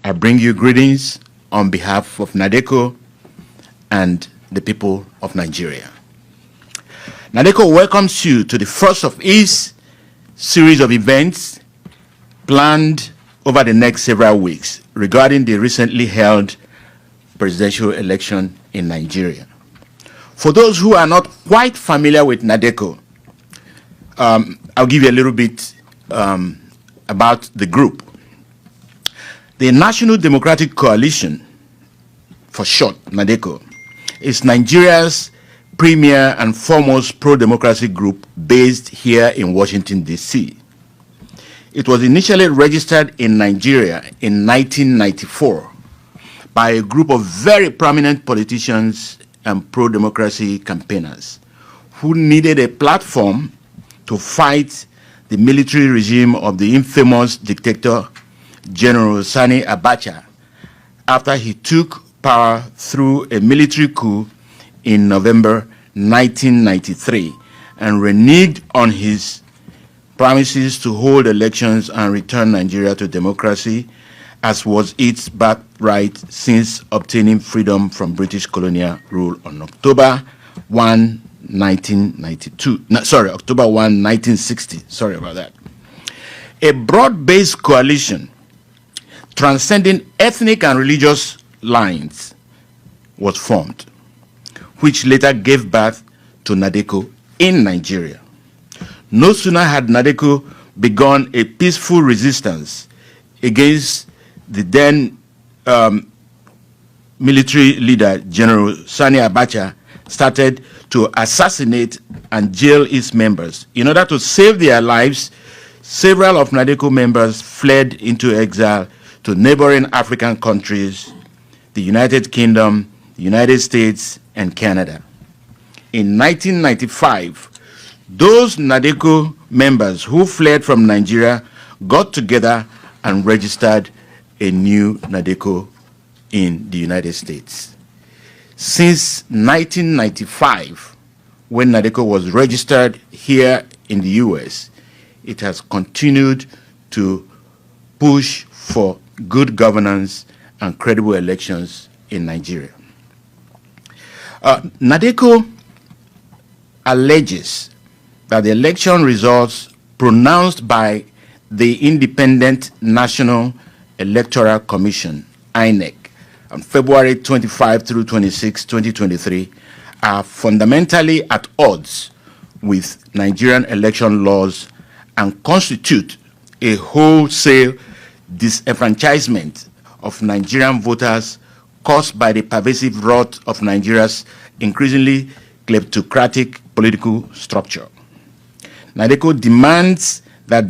I bring you greetings on behalf of Nadeco and the people of Nigeria. Nadeco welcomes you to the first of its series of events planned over the next several weeks regarding the recently held presidential election in Nigeria. For those who are not quite familiar with Nadeco, I'll give you a little bit about the group. The National Democratic Coalition, for short, Nadeco, is Nigeria's premier and foremost pro-democracy group based here in Washington, D.C. It was initially registered in Nigeria in 1994 by a group of very prominent politicians and pro-democracy campaigners who needed a platform to fight the military regime of the infamous dictator General Sani Abacha after he took power through a military coup in November 1993 and reneged on his promises to hold elections and return Nigeria to democracy, as was its birthright since obtaining freedom from British colonial rule on October 1, 1960. Sorry about that. A broad-based coalition transcending ethnic and religious lines was formed, which later gave birth to Nadeco in Nigeria. No sooner had Nadeco begun a peaceful resistance against the then military leader, General Sani Abacha, started to assassinate and jail its members. In order to save their lives, several of Nadeco members fled into exile to neighboring African countries, the United Kingdom, the United States, and Canada. In 1995, those Nadeco members who fled from Nigeria got together and registered a new Nadeco in the United States. Since 1995, when Nadeco was registered here in the US, it has continued to push for good governance and credible elections in Nigeria. Nadeco alleges that the election results pronounced by the Independent National Electoral Commission, INEC, on February 25 through 26, 2023, are fundamentally at odds with Nigerian election laws and constitute a wholesale disenfranchisement of Nigerian voters caused by the pervasive rot of Nigeria's increasingly kleptocratic political structure. Nadeco demands that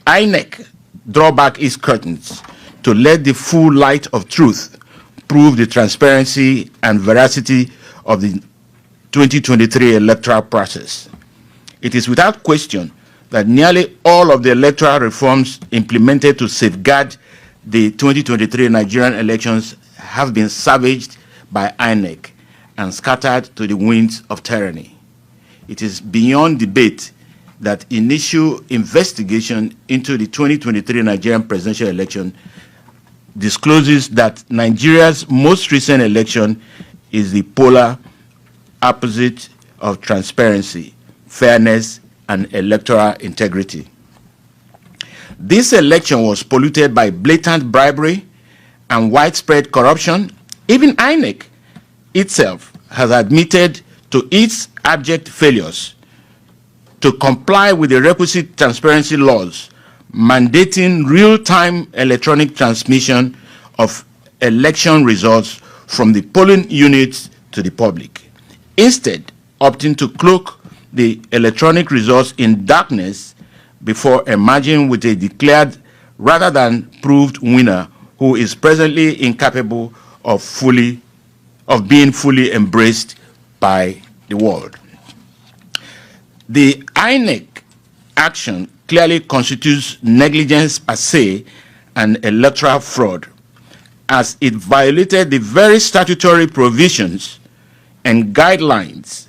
INEC draw back its curtains to let the full light of truth prove the transparency and veracity of the 2023 electoral process. It is without question that nearly all of the electoral reforms implemented to safeguard the 2023 Nigerian elections have been savaged by INEC and scattered to the winds of tyranny. It is beyond debate that initial investigation into the 2023 Nigerian presidential election discloses that Nigeria's most recent election is the polar opposite of transparency, fairness, and electoral integrity. This election was polluted by blatant bribery and widespread corruption. Even INEC itself has admitted to its abject failures to comply with the requisite transparency laws mandating real-time electronic transmission of election results from the polling units to the public, instead opting to cloak the electronic results in darkness before emerging with a declared rather than proved winner who is presently incapable of being fully embraced by the world. The INEC action clearly constitutes negligence per se and electoral fraud, as it violated the very statutory provisions and guidelines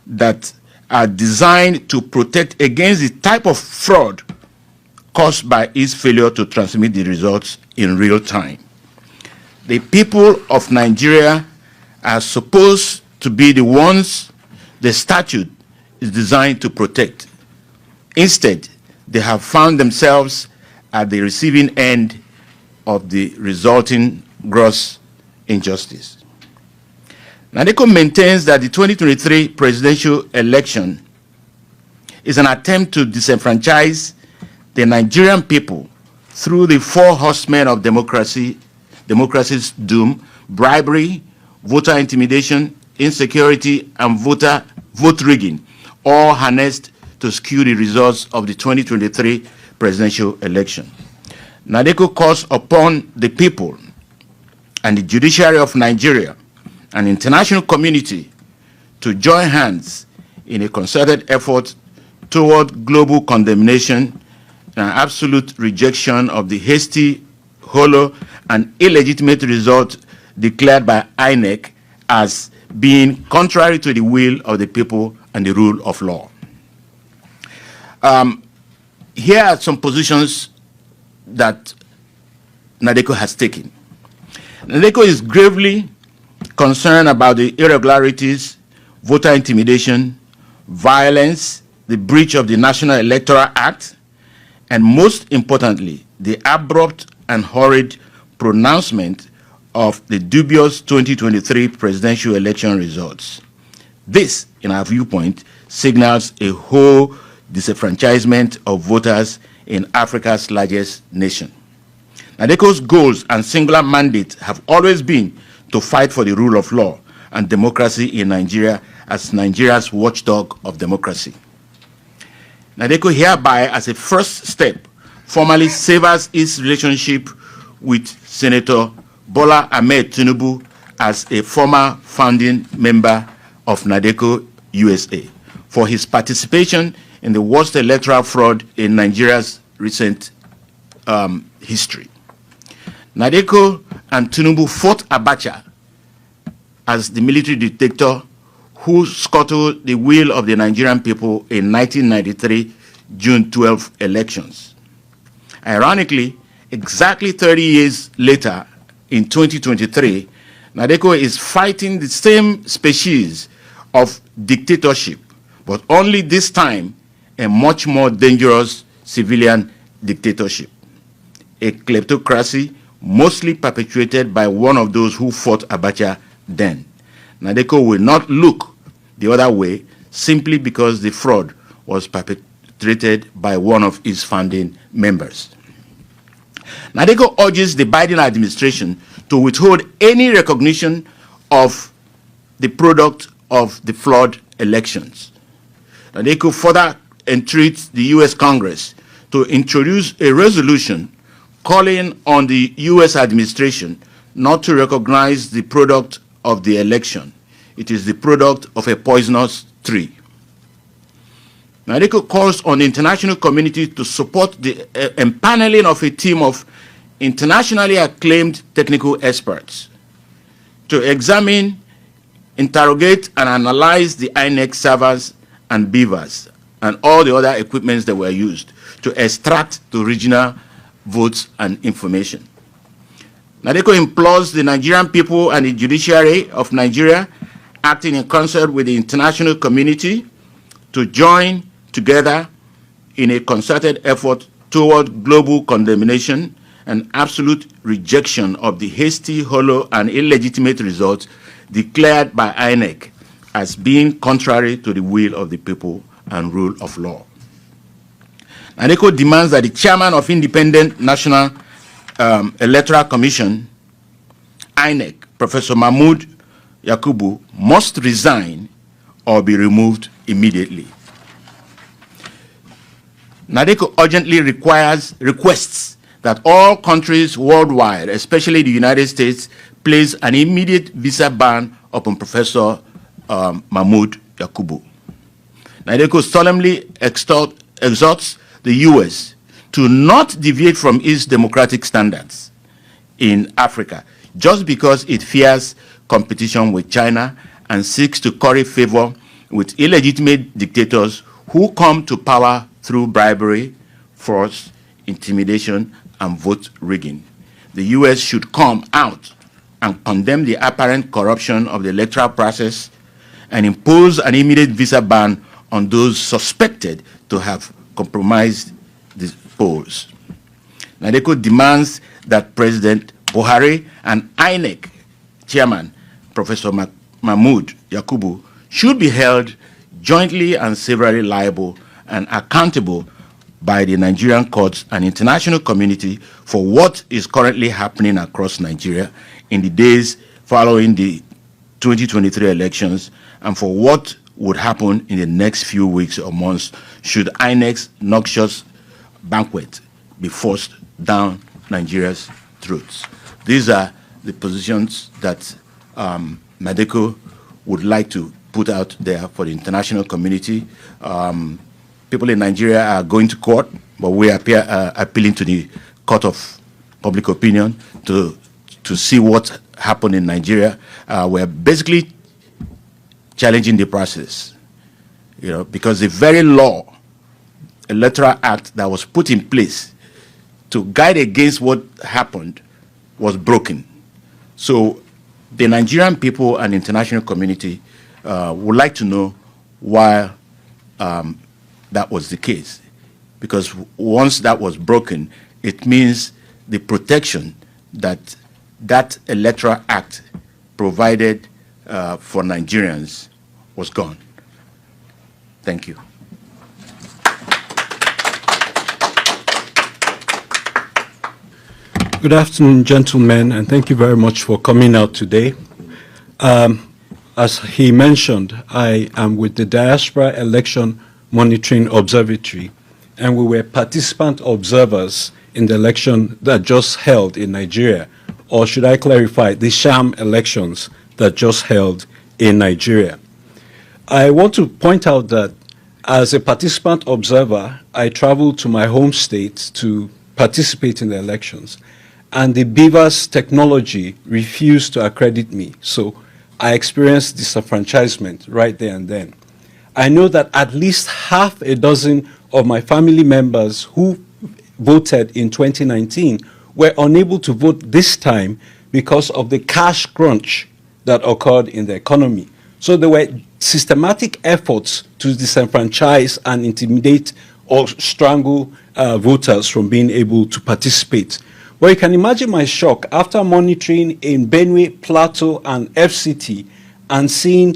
that are designed to protect against the type of fraud caused by its failure to transmit the results in real time. The people of Nigeria are supposed to be the ones the statute is designed to protect. Instead, they have found themselves at the receiving end of the resulting gross injustice. Nadeco maintains that the 2023 presidential election is an attempt to disenfranchise the Nigerian people through the four horsemen of democracy's doom: bribery, voter intimidation, insecurity, and vote rigging, all harnessed to skew the results of the 2023 presidential election. Nadeco calls upon the people and the judiciary of Nigeria and international community to join hands in a concerted effort toward global condemnation and absolute rejection of the hasty, hollow, and illegitimate result declared by INEC as being contrary to the will of the people and the rule of law. Here are some positions that Nadeco has taken. Nadeco is gravely concerned about the irregularities, voter intimidation, violence, the breach of the National Electoral Act, and most importantly, the abrupt and hurried pronouncement of the dubious 2023 presidential election results. This, in our viewpoint, signals a whole disenfranchisement of voters in Africa's largest nation. Nadeco's goals and singular mandate have always been to fight for the rule of law and democracy in Nigeria as Nigeria's watchdog of democracy. Nadeco hereby, as a first step, formally severs its relationship with Senator Bola Ahmed Tinubu as a former founding member of Nadeco USA for his participation in the worst electoral fraud in Nigeria's recent history. Nadeco and Tinubu fought Abacha as the military dictator who scuttled the will of the Nigerian people in 1993 June 12 elections. Ironically, exactly 30 years later, in 2023, Nadeco is fighting the same species of dictatorship, but only this time a much more dangerous civilian dictatorship, a kleptocracy mostly perpetuated by one of those who fought Abacha then. Nadeco will not look the other way simply because the fraud was perpetrated by one of its founding members. Nadeco urges the Biden administration to withhold any recognition of the product of the flawed elections. Nadeco further entreats the U.S. Congress to introduce a resolution calling on the U.S. administration not to recognize the product of the election. It is the product of a poisonous tree. Nadeco calls on the international community to support the empaneling of a team of internationally acclaimed technical experts to examine, interrogate, and analyze the INEC servers and beavers and all the other equipments that were used to extract the original votes and information. Nadeco implores the Nigerian people and the judiciary of Nigeria, acting in concert with the international community, to join together in a concerted effort toward global condemnation and absolute rejection of the hasty, hollow, and illegitimate results declared by INEC as being contrary to the will of the people and rule of law. Nadeco demands that the chairman of Independent National Electoral Commission, INEC, Professor Mahmoud Yakubu, must resign or be removed immediately. Nadeco urgently requests that all countries worldwide, especially the United States, place an immediate visa ban upon Professor Mahmoud Yakubu. Nadeco solemnly exhorts the U.S. to not deviate from its democratic standards in Africa just because it fears competition with China and seeks to curry favor with illegitimate dictators who come to power through bribery, force, intimidation, and vote rigging. the U.S. should come out and condemn the apparent corruption of the electoral process and impose an immediate visa ban on those suspected to have compromised the polls. Nadeco demands that President Buhari and INEC Chairman Professor Mahmood Yakubu should be held jointly and severally liable and accountable by the Nigerian courts and international community for what is currently happening across Nigeria in the days following the 2023 elections and for what would happen in the next few weeks or months should INEC's noxious banquet be forced down Nigeria's throats. These are the positions that Nadeco would like to put out there for the international community. People in Nigeria are going to court, but we are appealing to the court of public opinion to see what happened in Nigeria. We're basically challenging the process, because the very law, Electoral Act that was put in place to guide against what happened was broken. So the Nigerian people and international community would like to know why that was the case. Because once that was broken, it means the protection that that Electoral Act provided for Nigerians was gone. Thank you. Good afternoon, gentlemen, and thank you very much for coming out today. As he mentioned, I am with the Diaspora Election Monitoring Observatory, and we were participant observers in the election that just held in Nigeria, or should I clarify, the sham elections that just held in Nigeria. I want to point out that as a participant observer, I traveled to my home state to participate in the elections, and the BIVAS technology refused to accredit me. So I experienced disenfranchisement right there and then. I know that at least half a dozen of my family members who voted in 2019 were unable to vote this time because of the cash crunch that occurred in the economy. So there were systematic efforts to disenfranchise and intimidate or strangle voters from being able to participate. Well, you can imagine my shock after monitoring in Benue, Plateau, and FCT and seeing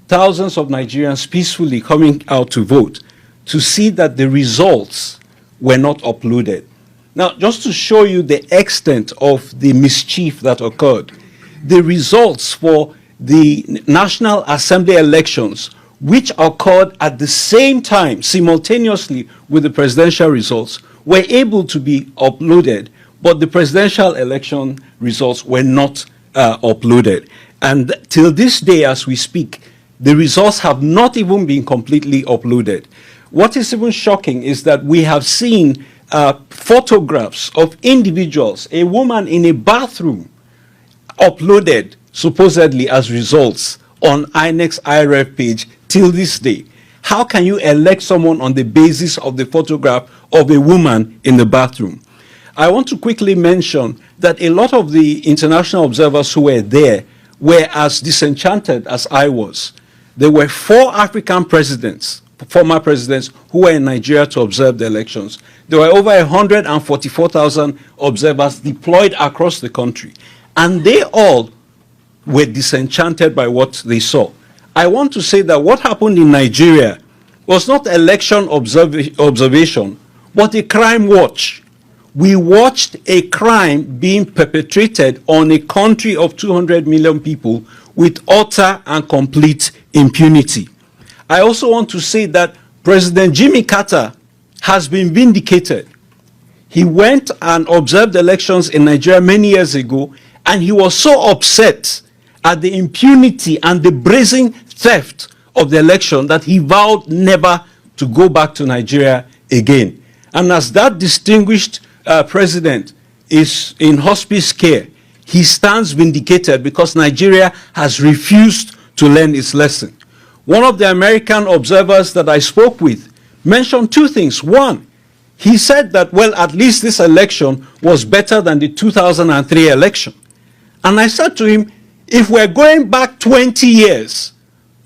thousands of Nigerians peacefully coming out to vote, to see that the results were not uploaded. Now, just to show you the extent of the mischief that occurred, the results for the National Assembly elections, which occurred at the same time, simultaneously with the presidential results, were able to be uploaded, but the presidential election results were not uploaded. And till this day, as we speak, the results have not even been completely uploaded. What is even shocking is that we have seen photographs of individuals, a woman in a bathroom, uploaded supposedly as results on INEC's IRF page till this day. How can you elect someone on the basis of the photograph of a woman in the bathroom? I want to quickly mention that a lot of the international observers who were there were as disenchanted as I was. There were 4 African presidents, former presidents, who were in Nigeria to observe the elections. There were over 144,000 observers deployed across the country, and they all were disenchanted by what they saw. I want to say that what happened in Nigeria was not election observation, but a crime watch. We watched a crime being perpetrated on a country of 200 million people with utter and complete impunity. I also want to say that President Jimmy Carter has been vindicated. He went and observed elections in Nigeria many years ago, and he was so upset at the impunity and the brazen theft of the election that he vowed never to go back to Nigeria again. And as that distinguished president is in hospice care, he stands vindicated because Nigeria has refused to learn its lesson. One of the American observers that I spoke with mentioned 2 things. One, he said that, well, at least this election was better than the 2003 election. And I said to him, if we're going back 20 years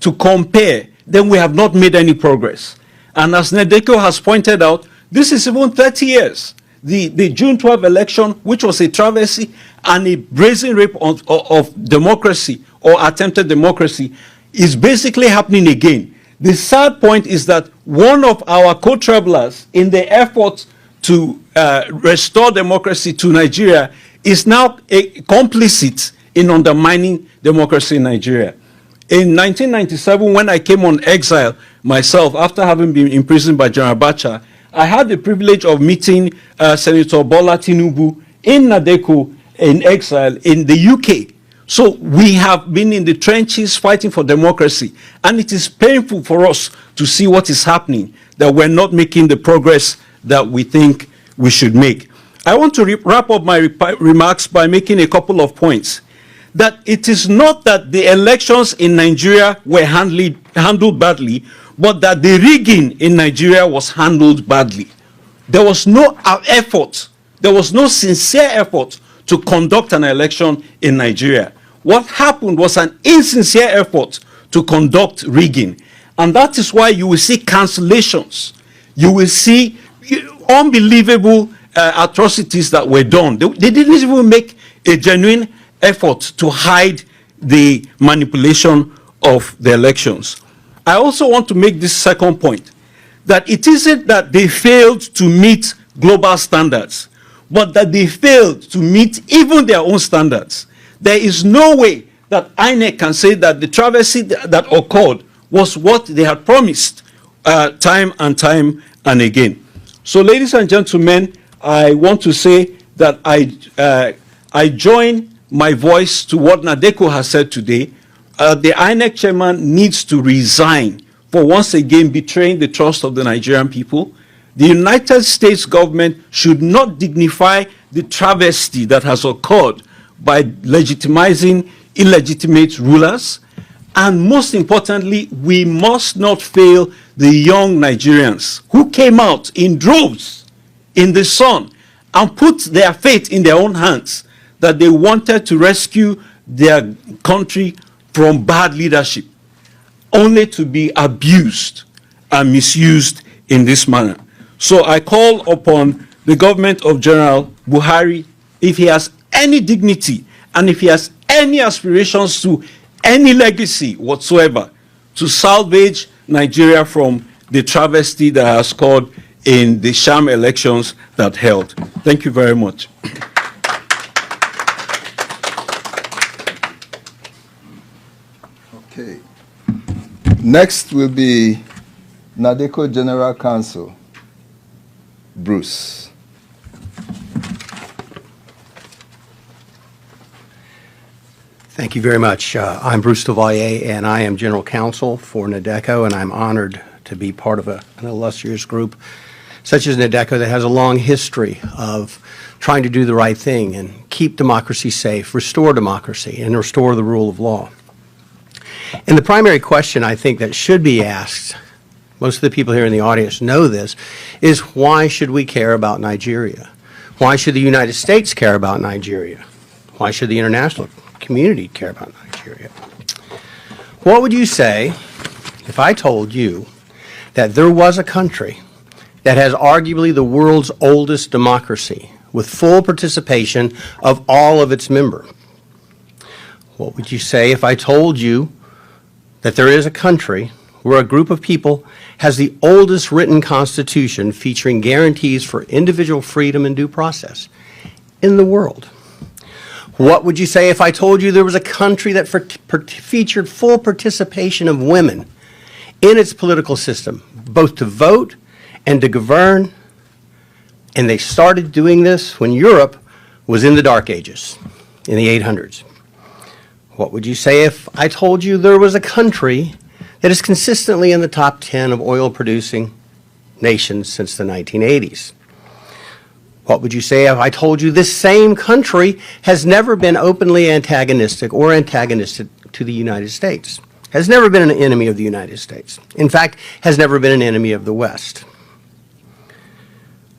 to compare, then we have not made any progress. And as Nadeco has pointed out, this is even 30 years. The June 12 election, which was a travesty and a brazen rape of democracy or attempted democracy, is basically happening again. The sad point is that one of our co-travelers in the effort to restore democracy to Nigeria is now complicit in undermining democracy in Nigeria. In 1997, when I came on exile myself, after having been imprisoned by General Abacha, I had the privilege of meeting Senator Bola Tinubu in Nadeco in exile in the UK. So we have been in the trenches fighting for democracy, and it is painful for us to see what is happening, that we're not making the progress that we think we should make. I want to wrap up my remarks by making a couple of points. That it is not that the elections in Nigeria were handled badly, but that the rigging in Nigeria was handled badly. There was no effort, there was no sincere effort to conduct an election in Nigeria. What happened was an insincere effort to conduct rigging. And that is why you will see cancellations. You will see unbelievable atrocities that were done. They didn't even make a genuine effort to hide the manipulation of the elections. I also want to make this second point, that it isn't that they failed to meet global standards, but that they failed to meet even their own standards. There is no way that INEC can say that the travesty that occurred was what they had promised time and time and again. So, ladies and gentlemen, I want to say that I join my voice to what Nadeco has said today. The INEC chairman needs to resign for once again betraying the trust of the Nigerian people. The United States government should not dignify the travesty that has occurred by legitimizing illegitimate rulers. And most importantly, we must not fail the young Nigerians who came out in droves in the sun and put their fate in their own hands, that they wanted to rescue their country from bad leadership, only to be abused and misused in this manner. So I call upon the government of General Buhari, if he has any dignity and if he has any aspirations to any legacy whatsoever, to salvage Nigeria from the travesty that has occurred in the sham elections that held. Thank you very much. Okay. Next will be Nadeco General Counsel, Bruce. Thank you very much. I'm Bruce Duvalier, and I am General Counsel for Nadeco, and I'm honored to be part of an illustrious group such as Nadeco that has a long history of trying to do the right thing and keep democracy safe, restore democracy, and restore the rule of law. And the primary question I think that should be asked, most of the people here in the audience know this, is why should we care about Nigeria? Why should the United States care about Nigeria? Why should the international community care about Nigeria? What would you say if I told you that there was a country that has arguably the world's oldest democracy with full participation of all of its members? What would you say if I told you that there is a country where a group of people has the oldest written constitution featuring guarantees for individual freedom and due process in the world? What would you say if I told you there was a country that featured full participation of women in its political system, both to vote and to govern, and they started doing this when Europe was in the Dark Ages, in the 800s? What would you say if I told you there was a country that is consistently in the top 10 of oil-producing nations since the 1980s? What would you say if I told you this same country has never been openly antagonistic or antagonistic to the United States, has never been an enemy of the United States, in fact, has never been an enemy of the West?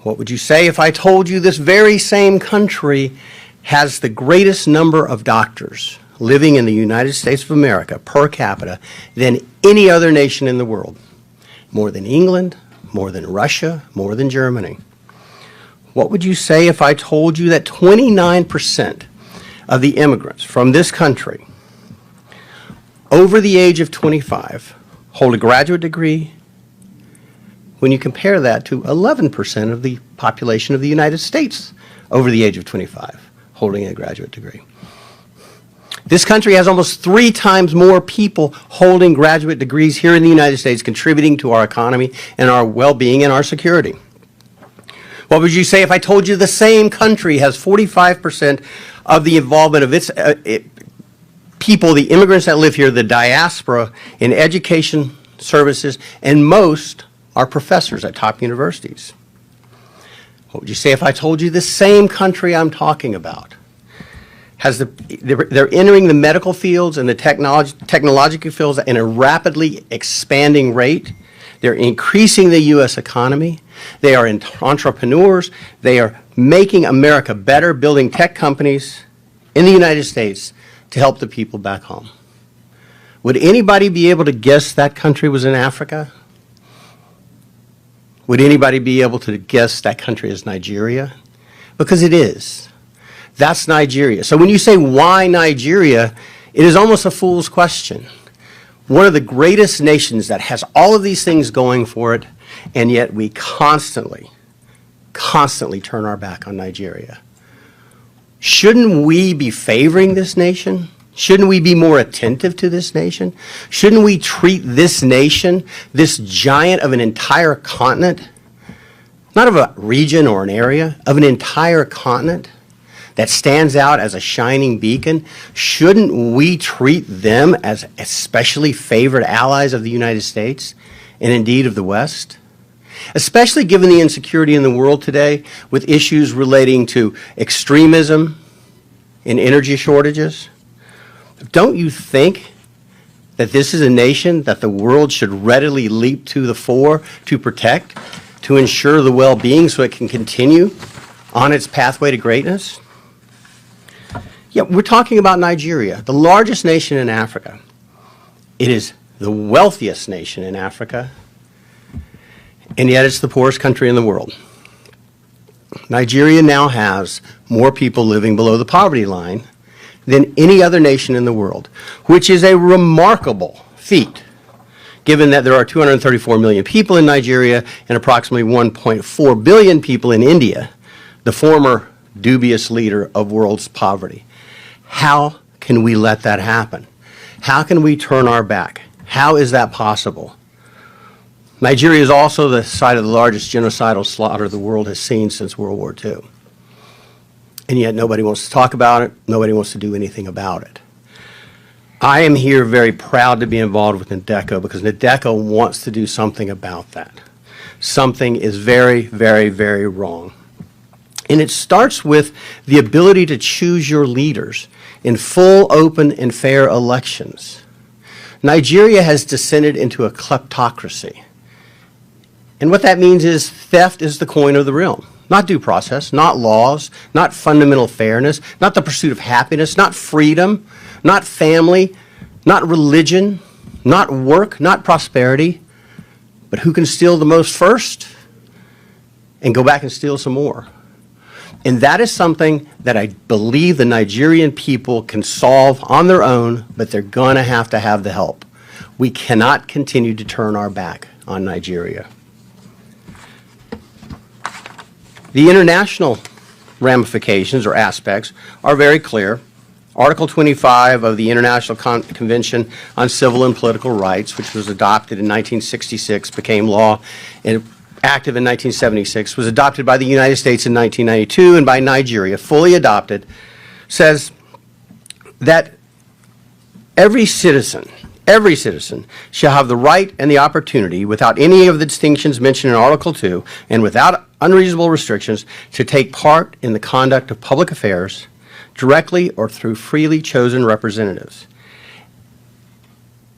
What would you say if I told you this very same country has the greatest number of doctors living in the United States of America per capita than any other nation in the world? More than England, more than Russia, more than Germany. What would you say if I told you that 29% of the immigrants from this country over the age of 25 hold a graduate degree, when you compare that to 11% of the population of the United States over the age of 25 holding a graduate degree? This country has almost 3 times more people holding graduate degrees here in the United States, contributing to our economy and our well-being and our security. What would you say if I told you the same country has 45% of the involvement of its people, the immigrants that live here, the diaspora, in education services, and most are professors at top universities? What would you say if I told you the same country I'm talking about has they're entering the medical fields and the technological fields in a rapidly expanding rate? They're increasing the U.S. economy. They are entrepreneurs. They are making America better, building tech companies in the United States to help the people back home. Would anybody be able to guess that country was in Africa? Would anybody be able to guess that country is Nigeria? Because it is. That's Nigeria. So when you say, why Nigeria, it is almost a fool's question. One of the greatest nations that has all of these things going for it, and yet we constantly turn our back on Nigeria. Shouldn't we be favoring this nation? Shouldn't we be more attentive to this nation? Shouldn't we treat this nation, this giant of an entire continent, not of a region or an area, of an entire continent that stands out as a shining beacon? Shouldn't we treat them as especially favored allies of the United States and indeed of the West? Especially given the insecurity in the world today with issues relating to extremism and energy shortages. Don't you think that this is a nation that the world should readily leap to the fore to protect, to ensure the well-being so it can continue on its pathway to greatness? Yeah, we're talking about Nigeria, the largest nation in Africa. It is the wealthiest nation in Africa, and yet it's the poorest country in the world. Nigeria now has more people living below the poverty line than any other nation in the world, which is a remarkable feat, given that there are 234 million people in Nigeria and approximately 1.4 billion people in India, the former dubious leader of world's poverty. How can we let that happen? How can we turn our back? How is that possible? Nigeria is also the site of the largest genocidal slaughter the world has seen since World War II. And yet nobody wants to talk about it. Nobody wants to do anything about it. I am here very proud to be involved with Nadeco because Nadeco wants to do something about that. Something is very, very, very wrong. And it starts with the ability to choose your leaders in full, open, and fair elections. Nigeria has descended into a kleptocracy. And what that means is theft is the coin of the realm. Not due process, not laws, not fundamental fairness, not the pursuit of happiness, not freedom, not family, not religion, not work, not prosperity, but who can steal the most first and go back and steal some more. And that is something that I believe the Nigerian people can solve on their own, but they're going to have the help. We cannot continue to turn our back on Nigeria. The international ramifications or aspects are very clear. Article 25 of the International Convention on Civil and Political Rights, which was adopted in 1966, became law and active in 1976, was adopted by the United States in 1992 and by Nigeria, fully adopted, says that every citizen shall have the right and the opportunity, without any of the distinctions mentioned in Article 2 and without unreasonable restrictions, to take part in the conduct of public affairs directly or through freely chosen representatives,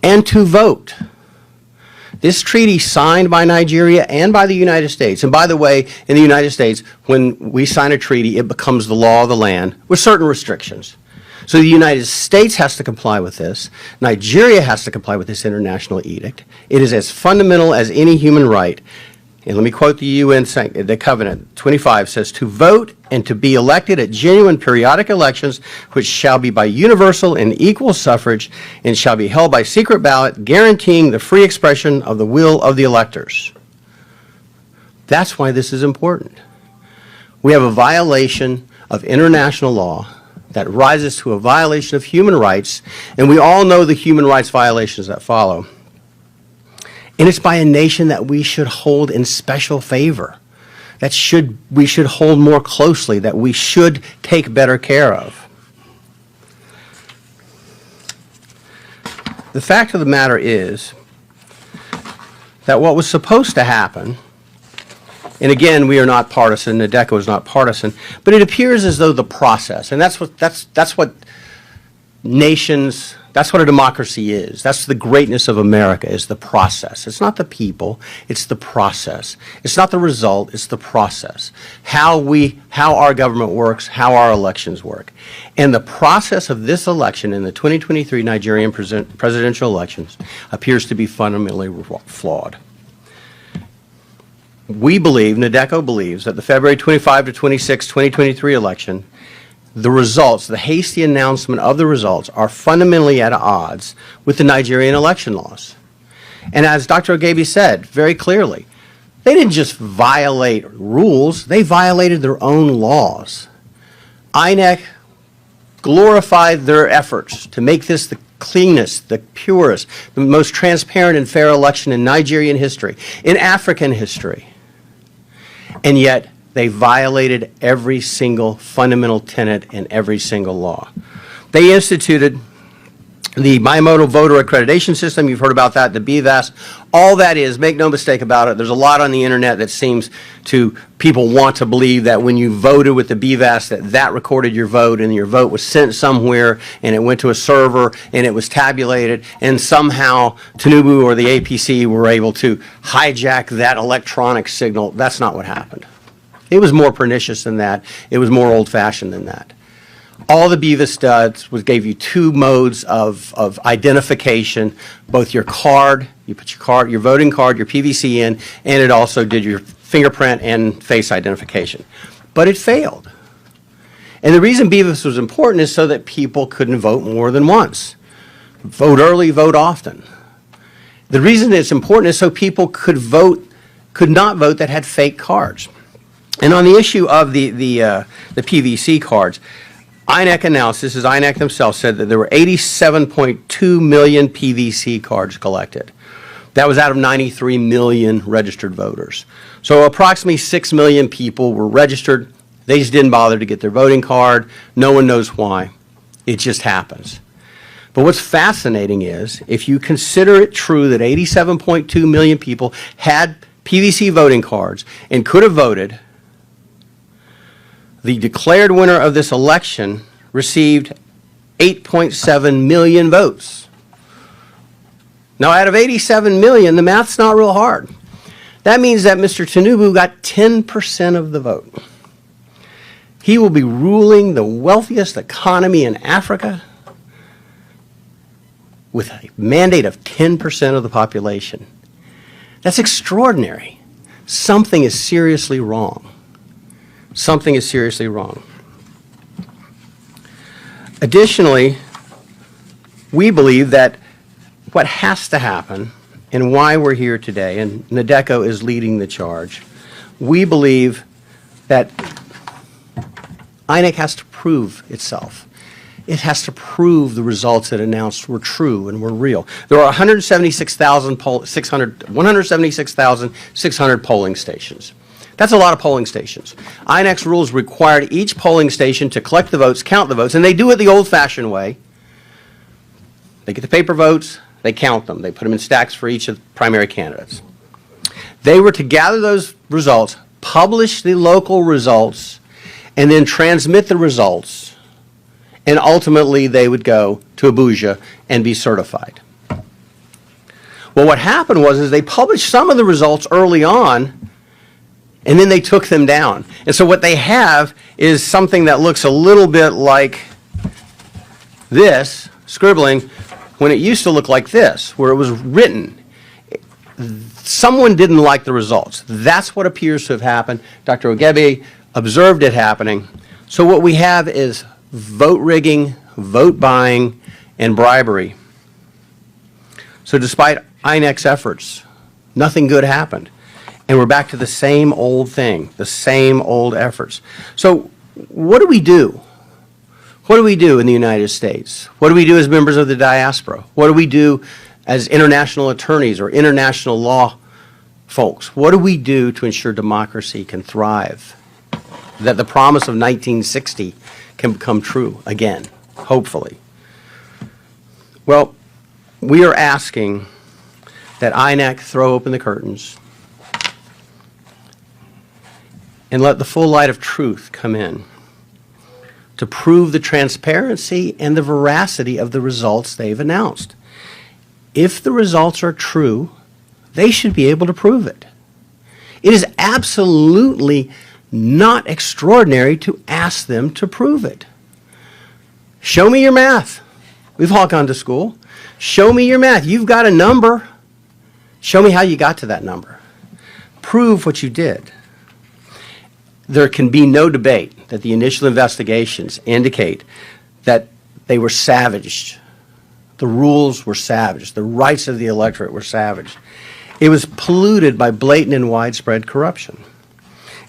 and to vote. This treaty signed by Nigeria and by the United States, and by the way, in the United States, when we sign a treaty, it becomes the law of the land with certain restrictions. So the United States has to comply with this. Nigeria has to comply with this international edict. It is as fundamental as any human right. And let me quote the UN, the Covenant 25 says, to vote and to be elected at genuine periodic elections, which shall be by universal and equal suffrage and shall be held by secret ballot, guaranteeing the free expression of the will of the electors. That's why this is important. We have a violation of international law that rises to a violation of human rights, and we all know the human rights violations that follow. And it's by a nation that we should hold in special favor, we should hold more closely, that we should take better care of. The fact of the matter is that what was supposed to happen, and again, we are not partisan, Nadeco is not partisan, but it appears as though the process, and that's what nations, that's what a democracy is. That's the greatness of America, is the process. It's not the people, it's the process. It's not the result, it's the process. How our government works, how our elections work. And the process of this election in the 2023 Nigerian presidential elections appears to be fundamentally flawed. We believe, Nadeco believes, that the February 25 to 26, 2023 election, the results, the hasty announcement of the results, are fundamentally at odds with the Nigerian election laws. And as Dr. Ogebi said very clearly, they didn't just violate rules, they violated their own laws. INEC glorified their efforts to make this the cleanest, the purest, the most transparent and fair election in Nigerian history, in African history. And yet, they violated every single fundamental tenet in every single law. They instituted the bimodal voter accreditation system. You've heard about that, the BVAS. All that is, make no mistake about it, there's a lot on the internet that seems to, people want to believe that when you voted with the BVAS, that recorded your vote and your vote was sent somewhere and it went to a server and it was tabulated and somehow TINUBU or the APC were able to hijack that electronic signal. That's not what happened. It was more pernicious than that. It was more old-fashioned than that. All the BVAS does was gave you two modes of identification, both your card, you put your voting card, your PVC in, and it also did your fingerprint and face identification. But it failed. And the reason BVAS was important is so that people couldn't vote more than once. Vote early, vote often. The reason it's important is so people could not vote that had fake cards. And on the issue of the PVC cards, INEC announced, this is INEC themselves, said that there were 87.2 million PVC cards collected. That was out of 93 million registered voters. So approximately 6 million people were registered. They just didn't bother to get their voting card. No one knows why. It just happens. But what's fascinating is, if you consider it true that 87.2 million people had PVC voting cards and could have voted, the declared winner of this election received 8.7 million votes. Now, out of 87 million, the math's not real hard. That means that Mr. TINUBU got 10% of the vote. He will be ruling the wealthiest economy in Africa with a mandate of 10% of the population. That's extraordinary. Something is seriously wrong. Something is seriously wrong. Additionally, we believe that what has to happen and why we're here today, and Nadeco is leading the charge, we believe that INEC has to prove itself. It has to prove the results it announced were true and were real. There are 176,600 polling stations. That's a lot of polling stations. INEC's rules required each polling station to collect the votes, count the votes, and they do it the old-fashioned way. They get the paper votes, they count them. They put them in stacks for each of the primary candidates. They were to gather those results, publish the local results, and then transmit the results, and ultimately they would go to Abuja and be certified. Well, what happened was they published some of the results early on, and then they took them down. And so what they have is something that looks a little bit like this, scribbling, when it used to look like this, where it was written. Someone didn't like the results. That's what appears to have happened. Dr. Ogebe observed it happening. So what we have is vote rigging, vote buying, and bribery. So despite INEC's efforts, nothing good happened. And we're back to the same old thing, the same old efforts. So what do we do? What do we do in the United States? What do we do as members of the diaspora? What do we do as international attorneys or international law folks? What do we do to ensure democracy can thrive? That the promise of 1960 can become true again, hopefully. Well, we are asking that INEC throw open the curtains and let the full light of truth come in to prove the transparency and the veracity of the results they've announced. If the results are true, they should be able to prove it. It is absolutely not extraordinary to ask them to prove it. Show me your math. We've all gone to school. Show me your math. You've got a number. Show me how you got to that number. Prove what you did. There can be no debate that the initial investigations indicate that they were savaged. The rules were savaged. The rights of the electorate were savaged. It was polluted by blatant and widespread corruption.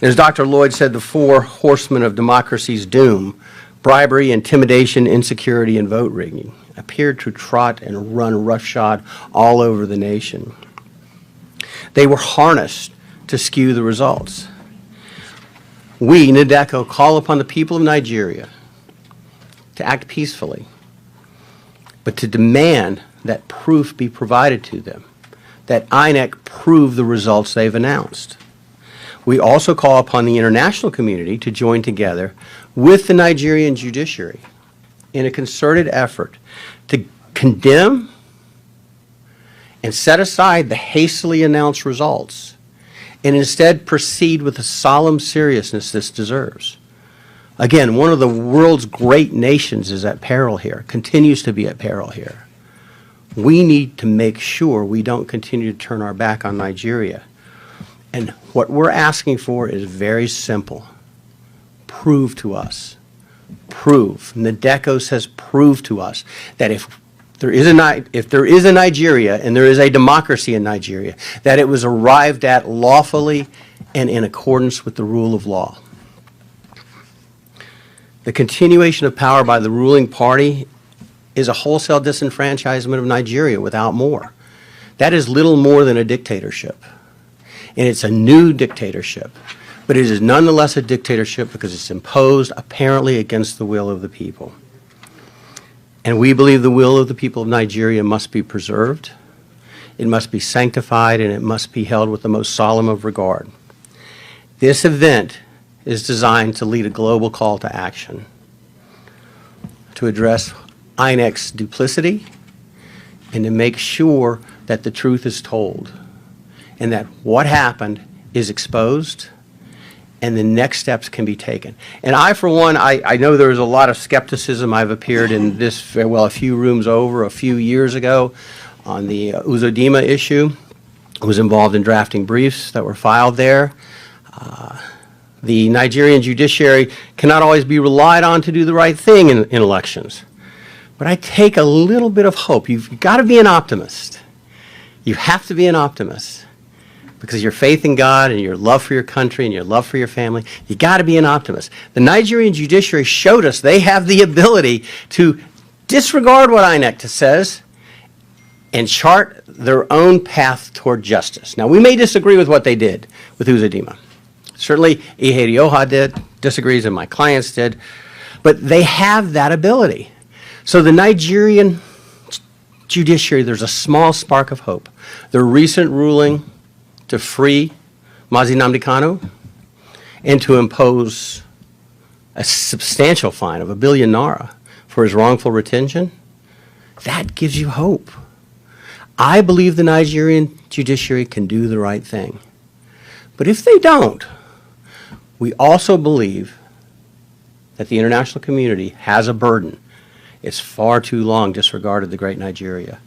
And as Dr. Lloyd said, the four horsemen of democracy's doom, bribery, intimidation, insecurity, and vote rigging, appeared to trot and run roughshod all over the nation. They were harnessed to skew the results. We, Nadeco, call upon the people of Nigeria to act peacefully, but to demand that proof be provided to them, that INEC prove the results they've announced. We also call upon the international community to join together with the Nigerian judiciary in a concerted effort to condemn and set aside the hastily announced results and instead proceed with the solemn seriousness this deserves. Again, one of the world's great nations is at peril here, continues to be at peril here. We need to make sure we don't continue to turn our back on Nigeria. And what we're asking for is very simple. Prove to us. Prove. Nadeco says prove to us that if there is a Nigeria and there is a democracy in Nigeria, that it was arrived at lawfully and in accordance with the rule of law. The continuation of power by the ruling party is a wholesale disenfranchisement of Nigeria without more. That is little more than a dictatorship. And it's a new dictatorship. But it is nonetheless a dictatorship because it's imposed apparently against the will of the people. And we believe the will of the people of Nigeria must be preserved, it must be sanctified, and it must be held with the most solemn of regard. This event is designed to lead a global call to action, to address INEC's duplicity, and to make sure that the truth is told, and that what happened is exposed, and the next steps can be taken. And I, for one, I know there's a lot of skepticism. I've appeared in this, well, a few rooms over a few years ago on the Uzodimma issue. I was involved in drafting briefs that were filed there. The Nigerian judiciary cannot always be relied on to do the right thing in elections. But I take a little bit of hope. You've got to be an optimist. You have to be an optimist. Because your faith in God and your love for your country and your love for your family, you got to be an optimist. The Nigerian judiciary showed us they have the ability to disregard what INEC says and chart their own path toward justice. Now, we may disagree with what they did with Uzodimma. Certainly, Ihe disagrees, and my clients did, but they have that ability. So the Nigerian judiciary, there's a small spark of hope. The recent ruling to free Mazi Nnamdi Kanu and to impose a substantial fine of ₦1 billion for his wrongful retention, that gives you hope. I believe the Nigerian judiciary can do the right thing. But if they don't, we also believe that the international community has a burden. It's far too long disregarded the great Nigeria.